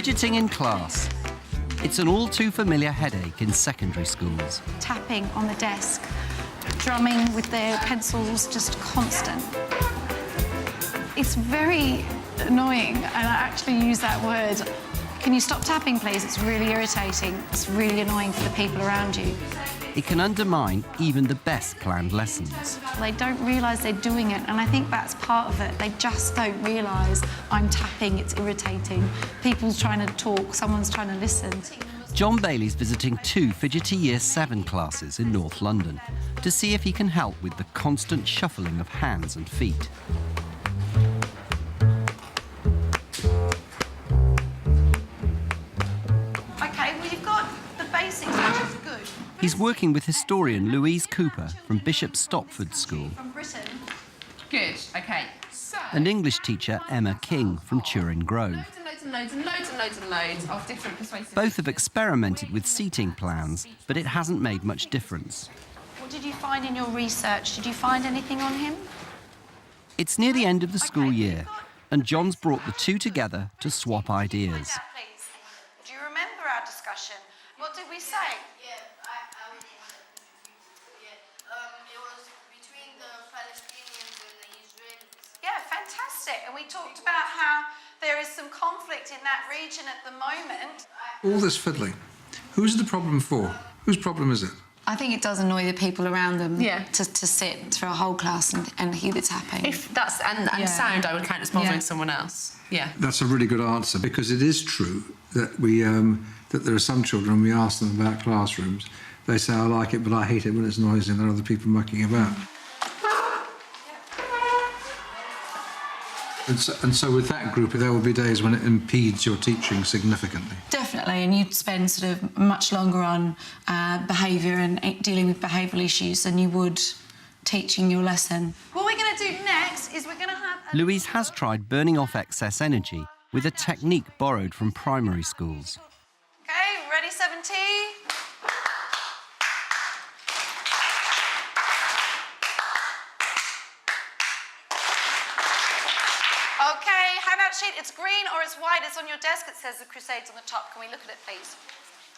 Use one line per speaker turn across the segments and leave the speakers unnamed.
Fidgeting in class. It's an all too familiar headache in secondary schools.
Tapping on the desk, drumming with their pencils, just constant. It's very annoying, and I actually use that word. Can you stop tapping, please? It's really irritating. It's really annoying for the people around you.
It can undermine even the best planned lessons.
They don't realise they're doing it, and I think that's part of it. They just don't realise I'm tapping, it's irritating. People's trying to talk, someone's trying to listen.
John Bayley's visiting 2 fidgety Year 7 classes in North London to see if he can help with the constant shuffling of hands and feet.
OK, well, you've got the basics, which is good.
He's working with historian Louise Cooper from Bishop Stopford School
From Britain.
Good, OK. So,
and English teacher Emma King from Turin Grove.
loads of different persuasive...
Both have experimented with seating plans, but it hasn't made much difference.
What did you find in your research? Did you find anything on him?
It's near the end of the school year, and John's brought the two together to swap ideas.
Please. Do you remember our discussion? What did we say?
It was between the Palestinians and the Israelis.
Yeah, fantastic. And we talked about how there is some conflict in that region at the moment.
All this fiddling, who's the problem for? Whose problem is it?
I think it does annoy the people around them
Yeah.
to sit through a whole class and hear the tapping.
If that's... And
Yeah.
sound, I would count as bothering
Yeah.
someone else. Yeah.
That's a really good answer, because it is true that that there are some children, when we ask them about classrooms, they say, I like it, but I hate it when it's noisy and there are other people mucking about. And so with that group, there will be days when it impedes your teaching significantly.
Definitely, and you'd spend sort of much longer on behaviour and dealing with behavioural issues than you would teaching your lesson.
What we're going to do next is we're going to have...
Louise has tried burning off excess energy with a technique borrowed from primary schools.
OK, ready, 70? OK, handout sheet, it's green or it's white. It's on your desk. It says the Crusades on the top. Can we look at it, please?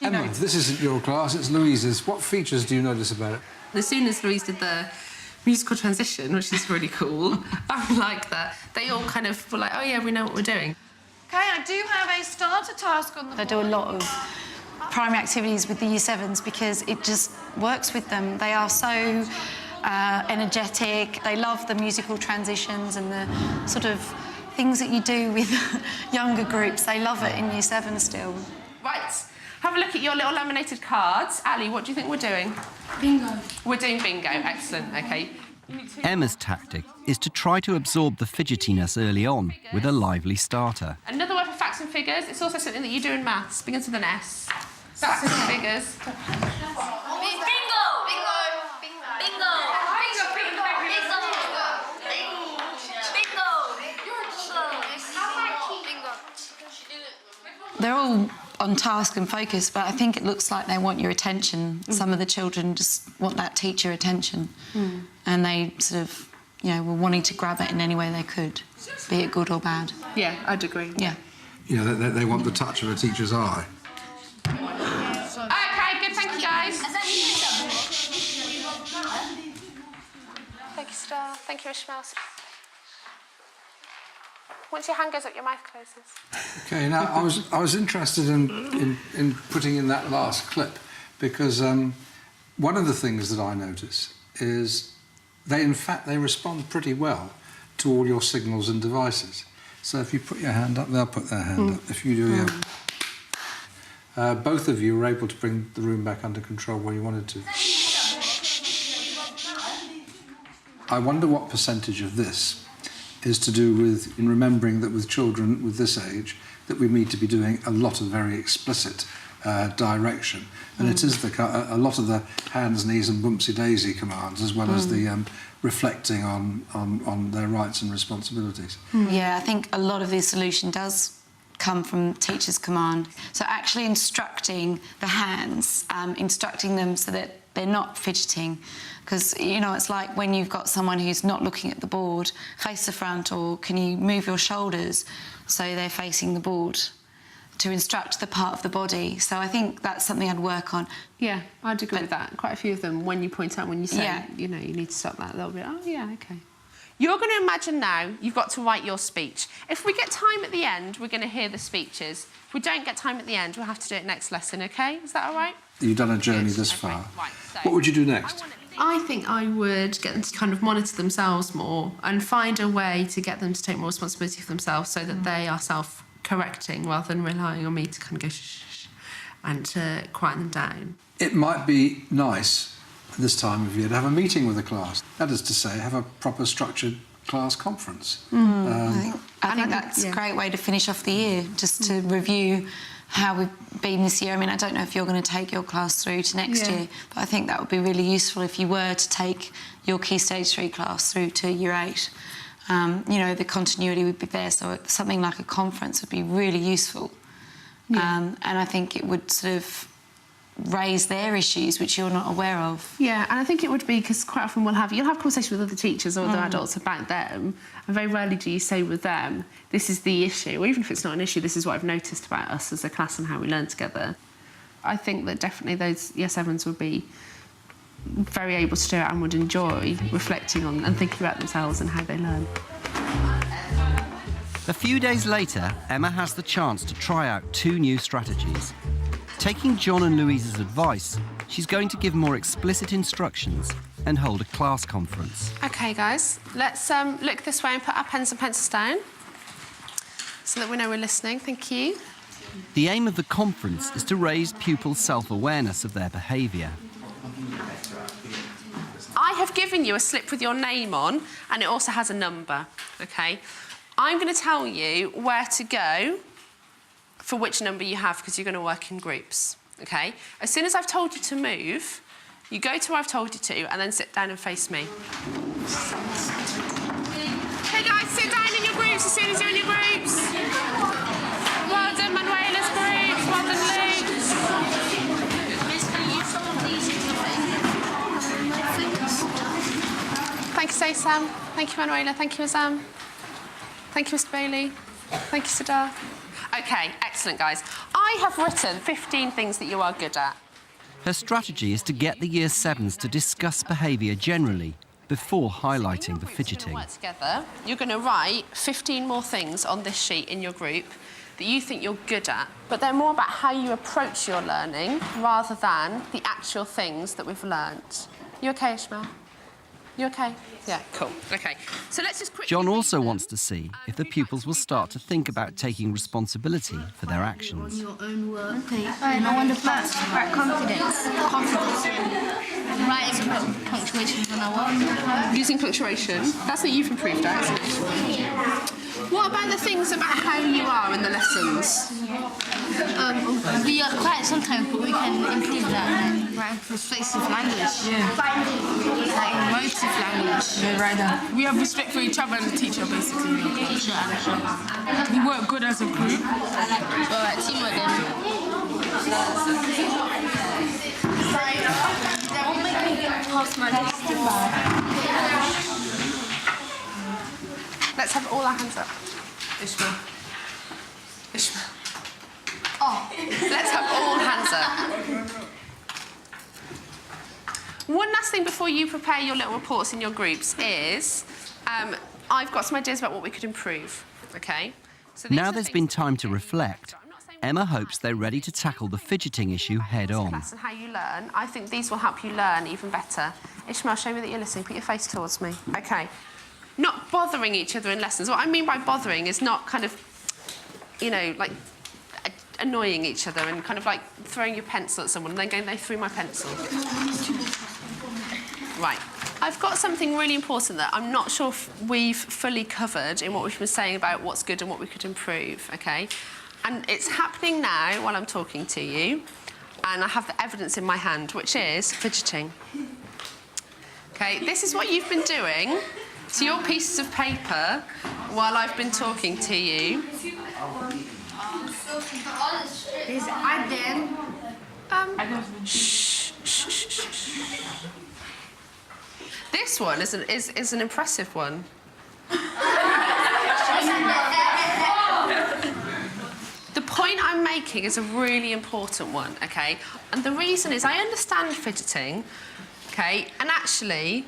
Emma, this isn't your class, it's Louise's. What features do you notice about it?
As soon as Louise did the musical transition, which is really cool, I like that, they all kind of were like, oh, yeah, we know what we're doing.
OK, I do have a starter task on the board.
I do a lot of primary activities with the Year 7s because it just works with them. They are so energetic. They love the musical transitions and the sort of things that you do with younger groups. They love it in Year 7 still.
Right, have a look at your little laminated cards. Ali, what do you think we're doing?
Bingo.
We're doing bingo, excellent, OK.
Emma's tactic is to try to absorb the fidgetiness early on with a lively starter.
Another word for facts and figures, it's also something that you do in maths, begins with an S. Facts and figures.
Bingo! Bingo! Bingo!
They're all on task and focused, but I think it looks like they want your attention. Some of the children just want that teacher attention, and they sort of, you know, were wanting to grab it in any way they could, be it good or bad.
Yeah, I'd agree.
Yeah.
You know, they want the touch of a teacher's eye.
OK, good, thank you, guys. Thank you, Star. Thank you, Ishmael. Once your hand goes up, your mouth closes.
OK, now, I was interested in putting in that last clip because one of the things that I notice is in fact, they respond pretty well to all your signals and devices. So if you put your hand up, they'll put their hand up. If you do, both of you were able to bring the room back under control where you wanted to. I wonder what percentage of this is to do with, in remembering that with children with this age, that we need to be doing a lot of very explicit direction. And it is a lot of the hands, knees and boomsy-daisy commands, as well as the reflecting on their rights and responsibilities.
Yeah, I think a lot of the solution does come from teacher's command. So actually instructing the hands, instructing them so that they're not fidgeting. Because, you know, it's like when you've got someone who's not looking at the board, face the front, or can you move your shoulders so they're facing the board? to instruct the part of the body. So I think that's something I'd work on.
Yeah, I'd agree with that. Quite a few of them, when you point out, when you say,
Yeah.
you know, you need to stop that, they'll be, oh, yeah, OK. You're going to imagine now you've got to write your speech. If we get time at the end, we're going to hear the speeches. If we don't get time at the end, we'll have to do it next lesson, OK? Is that all right?
You've done a journey
Good.
this
Okay,
far.
right, so
What would you do next?
I think I would get them to kind of monitor themselves more and find a way to get them to take more responsibility for themselves so that they are self-correcting rather than relying on me to kind of go shh, shh, shh and to quieten them down.
It might be nice this time of year to have a meeting with the class. That is to say, have a proper structured class conference.
I think that's a great way to finish off the year, just to review how we've been this year. I mean, I don't know if you're going to take your class through to next year, but I think that would be really useful if you were to take your Key Stage 3 class through to Year 8. You know, the continuity would be there, so something like a conference would be really useful. And I think it would sort of raise their issues which you're not aware of.
Yeah, and I think it would be because quite often you'll have conversations with other teachers or other adults about them, and very rarely do you say with them, this is the issue, or even if it's not an issue, this is what I've noticed about us as a class and how we learn together. I think that definitely those Year 7s would be very able to do it and would enjoy reflecting on and thinking about themselves and how they learn.
A few days later, Emma has the chance to try out 2 new strategies. Taking John and Louise's advice, she's going to give more explicit instructions and hold a class conference.
OK, guys, let's look this way and put our pens and pencils down so that we know we're listening. Thank you.
The aim of the conference is to raise pupils' self-awareness of their behaviour.
I have given you a slip with your name on, and it also has a number, OK? I'm going to tell you where to go for which number you have, because you're going to work in groups, OK? As soon as I've told you to move, you go to where I've told you to, and then sit down and face me. Hey, guys, sit down in your groups as soon as you're in your groups. Well done, Manuela's groups. Well done, Luke. Thank you, Sam. Thank you, Manuela. Thank you, Azam. Thank you, Mr. Bailey. Thank you, Sadar. OK, excellent, guys. I have written 15 things that you are good at.
Her strategy is to get the Year 7s to discuss behaviour generally before highlighting the fidgeting.
Work together. You're going to write 15 more things on this sheet in your group that you think you're good at, but they're more about how you approach your learning rather than the actual things that we've learnt. You OK, Ishmael? You OK? Yeah, cool. OK. So let's just quickly...
John also wants to see if the pupils will start to think about taking responsibility for their actions.
Your own work. Okay. I want the first. Right, confidence. Writing punctuation when I work.
Using punctuation. That's what you've improved at, isn't it? What about the things about how you are in the lessons?
We are quiet sometimes, but we can improve that. Right, persuasive language. Yeah. Like emotive language.
Yeah, right now. We have respect for each other and the teacher, basically. We work good as a group.
Alright, teamwork then. Don't make me get past my list.
Let's have all our hands up. Ishmael. Ishmael. Oh. Let's have all hands up. One last thing before you prepare your little reports in your groups is I've got some ideas about what we could improve, OK? So
Now there's been time to reflect, Emma hopes they're ready to tackle the fidgeting issue head on.
And how you learn. I think these will help you learn even better. Ishmael, show me that you're listening. Put your face towards me. OK. Not bothering each other in lessons. What I mean by bothering is not kind of, you know, like annoying each other and kind of like throwing your pencil at someone and then going, they threw my pencil. Right. I've got something really important that I'm not sure if we've fully covered in what we've been saying about what's good and what we could improve, OK? And it's happening now while I'm talking to you, and I have the evidence in my hand, which is fidgeting. OK, this is what you've been doing to your pieces of paper while I've been talking to you. This one is an impressive one. The point I'm making is a really important one, okay? And the reason is I understand fidgeting, okay? And actually...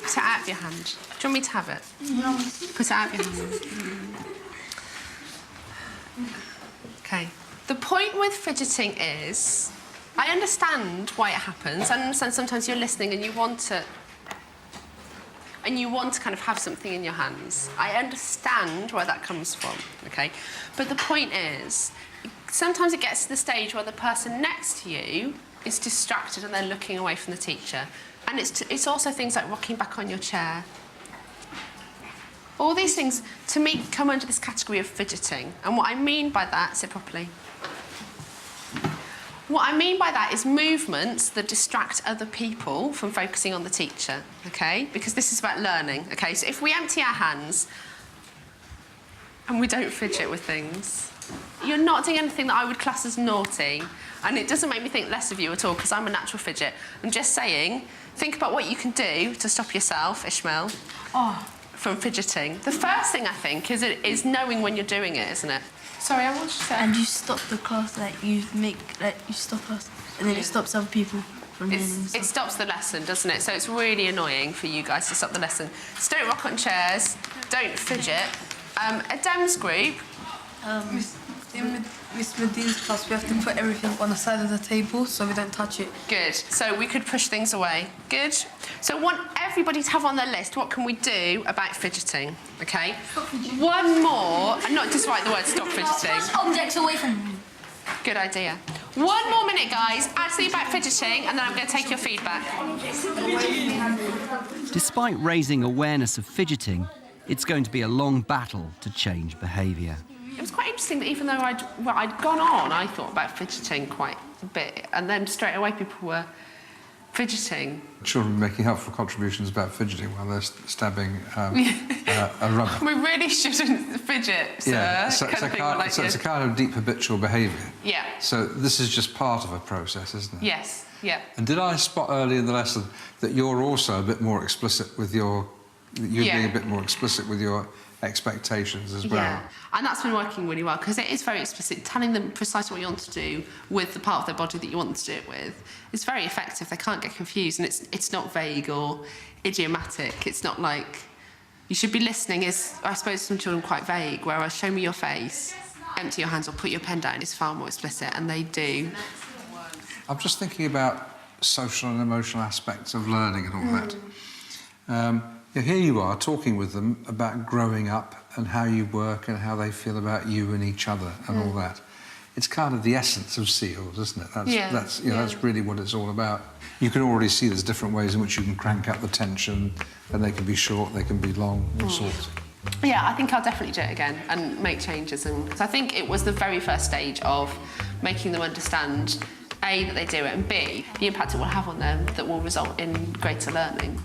Put it out of your hand. Do you want me to have it?
No.
Put it out of your hand. Okay. The point with fidgeting is, I understand why it happens. I understand sometimes you're listening and you want to kind of have something in your hands. I understand where that comes from, okay? But the point is, sometimes it gets to the stage where the person next to you is distracted and they're looking away from the teacher. And it's also things like rocking back on your chair. All these things, to me, come under this category of fidgeting. And what I mean by that, sit properly. What I mean by that is movements that distract other people from focusing on the teacher, okay? Because this is about learning, okay? So if we empty our hands and we don't fidget with things, you're not doing anything that I would class as naughty. And it doesn't make me think less of you at all, because I'm a natural fidget. I'm just saying, think about what you can do to stop yourself, Ishmael, from fidgeting. The first thing, I think, is knowing when you're doing it, isn't it? Sorry, I want you to say.
And you stop the class, you stop us, and then it stops other people from learning.
It stops the lesson, doesn't it? So it's really annoying for you guys to stop the lesson. So don't rock on chairs, don't fidget. A DEMS group.
In Miss Medine's class, we have to put everything on the side of the table so we don't touch it.
Good. So we could push things away. Good. So I want everybody to have on their list, what can we do about fidgeting, OK? One more, and not just write the word stop fidgeting.
Objects away from me.
Good idea. One more minute, guys, actually about fidgeting, and then I'm going to take your feedback.
Despite raising awareness of fidgeting, it's going to be a long battle to change behaviour.
It was quite interesting that even though I'd gone on, I thought about fidgeting quite a bit, and then straight away people were fidgeting.
Children making helpful contributions about fidgeting while they're stabbing a rubber.
We really shouldn't fidget, sir.
Yeah, so it's a kind of deep habitual behaviour.
Yeah.
So this is just part of a process, isn't it?
Yes, yeah.
And did I spot early in the lesson that you're also a bit more explicit with your... You're being a bit more explicit with your expectations as well.
Yeah, and that's been working really well, because it is very explicit. Telling them precisely what you want to do with the part of their body that you want them to do it with is very effective. They can't get confused, and it's not vague or idiomatic. It's not like... You should be listening is, I suppose, some children quite vague, whereas show me your face, empty your hands, or put your pen down is far more explicit, and they do.
I'm just thinking about social and emotional aspects of learning and all that. Here you are talking with them about growing up and how you work and how they feel about you and each other and all that. It's kind of the essence of SEALs, isn't it? That's really what it's all about. You can already see there's different ways in which you can crank up the tension, and they can be short, they can be long, all sorts.
Yeah, I think I'll definitely do it again and make changes. Because I think it was the very first stage of making them understand, A, that they do it, and B, the impact it will have on them that will result in greater learning.